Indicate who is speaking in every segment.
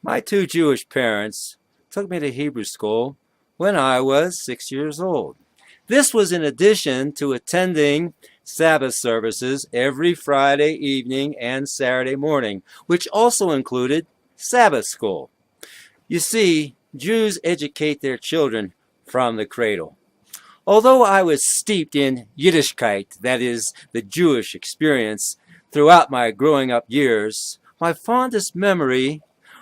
Speaker 1: My two Jewish parents took me to Hebrew school when I was 6 years old. This was in addition to attending Sabbath services every Friday evening and Saturday morning, which also included Sabbath school. You see, Jews educate their children from the cradle. Although I was steeped in Yiddishkeit, that is, the Jewish experience, throughout my growing up years, my fondest memory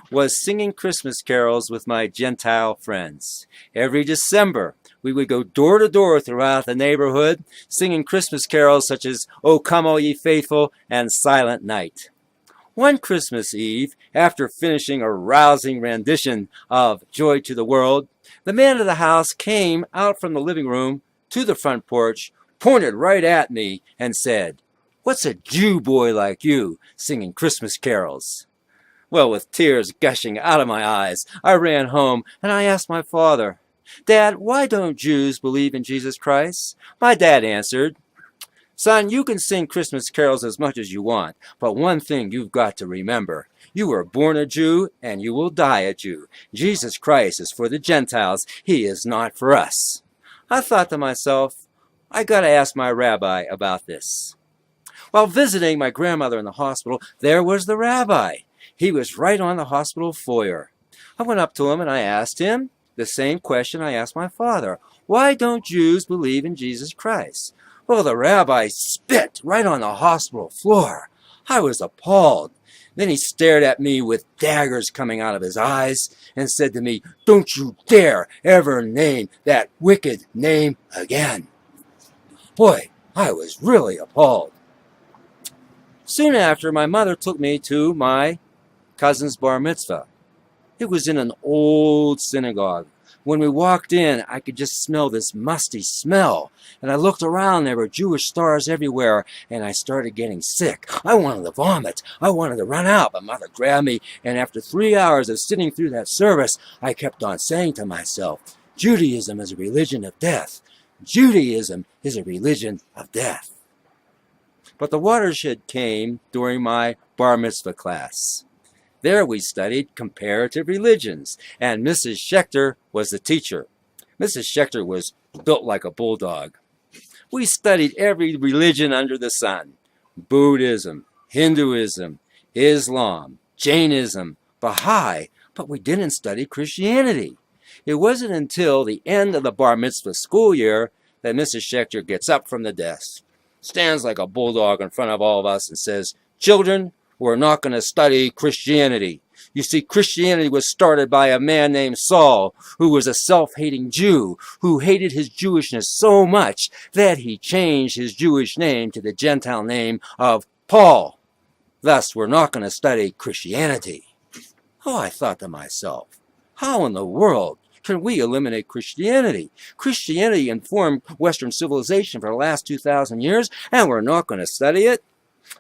Speaker 1: was singing Christmas carols with my Gentile friends. Every December, we would go door to door throughout the neighborhood, singing Christmas carols such as O Come All Ye Faithful and Silent Night. One Christmas Eve, after finishing a rousing rendition of Joy to the World, the man of the house came out from the living room to the front porch, pointed right at me, and said, "What's a Jew boy like you singing Christmas carols?" Well, with tears gushing out of my eyes, I ran home and I asked my father, "Dad, why don't Jews believe in Jesus Christ?" My dad answered, "Son, you can sing Christmas carols as much as you want, but one thing you've got to remember. You were born a Jew and you will die a Jew. Jesus Christ is for the Gentiles. He is not for us." I thought to myself, I got to ask my rabbi about this. While visiting my grandmother in the hospital, there was the rabbi. He was right on the hospital foyer. I went up to him and I asked him the same question I asked my father. Why don't Jews believe in Jesus Christ? Well, the rabbi spit right on the hospital floor. I was appalled. Then he stared at me with daggers coming out of his eyes and said to me, "Don't you dare ever name that wicked name again." Boy, I was really appalled. Soon after, my mother took me to my cousin's bar mitzvah. It was in an old synagogue. When we walked in, I could just smell this musty smell. And I looked around, there were Jewish stars everywhere, and I started getting sick. I wanted to vomit. I wanted to run out, but Mother grabbed me, and after 3 hours of sitting through that service, I kept on saying to myself, Judaism is a religion of death. Judaism is a religion of death. But the watershed came during my bar mitzvah class. There we studied comparative religions, and Mrs. Schechter was the teacher. Mrs. Schechter was built like a bulldog. We studied every religion under the sun: Buddhism, Hinduism, Islam, Jainism, Baha'i, but we didn't study Christianity. It wasn't until the end of the bar mitzvah school year that Mrs. Schechter gets up from the desk, stands like a bulldog in front of all of us and says, "Children, we're not going to study Christianity. You see, Christianity was started by a man named Saul, who was a self-hating Jew, who hated his Jewishness so much that he changed his Jewish name to the Gentile name of Paul. Thus, we're not going to study Christianity." Oh, I thought to myself, how in the world can we eliminate Christianity? Christianity informed Western civilization for the last 2,000 years, and we're not going to study it?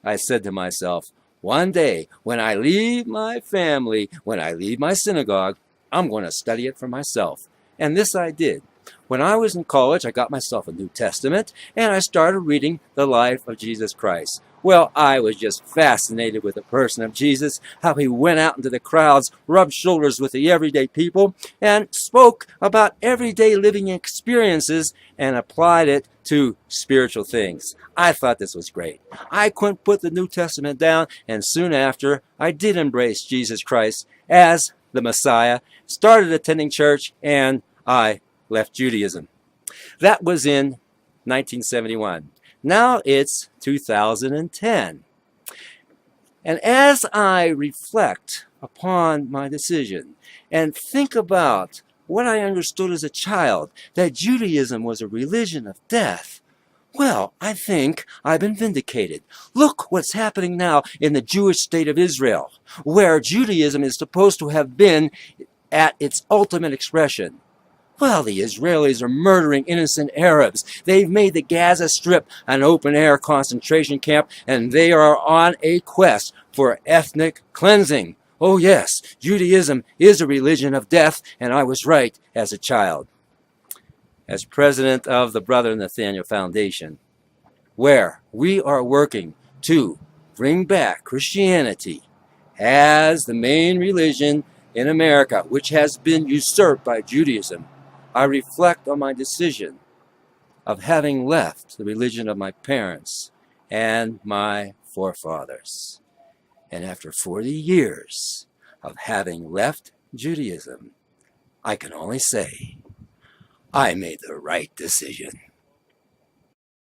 Speaker 1: I said to myself, one day, when I leave my family, when I leave my synagogue, I'm going to study it for myself. And this I did. When I was in college, I got myself a New Testament, and I started reading the life of Jesus Christ. Well, I was just fascinated with the person of Jesus, how he went out into the crowds, rubbed shoulders with the everyday people, and spoke about everyday living experiences and applied it to spiritual things. I thought this was great. I couldn't put the New Testament down, and soon after, I did embrace Jesus Christ as the Messiah, started attending church, and I left Judaism. That was in 1971. Now it's 2010. And as I reflect upon my decision and think about what I understood as a child, that Judaism was a religion of death, well, I think I've been vindicated. Look what's happening now in the Jewish state of Israel, where Judaism is supposed to have been at its ultimate expression. Well, the Israelis are murdering innocent Arabs. They've made the Gaza Strip an open-air concentration camp, and they are on a quest for ethnic cleansing. Oh yes, Judaism is a religion of death, and I was right as a child. As president of the Brother Nathaniel Foundation, where we are working to bring back Christianity as the main religion in America, which has been usurped by Judaism, I reflect on my decision of having left the religion of my parents and my forefathers. And after 40 years of having left Judaism, I can only say I made the right decision.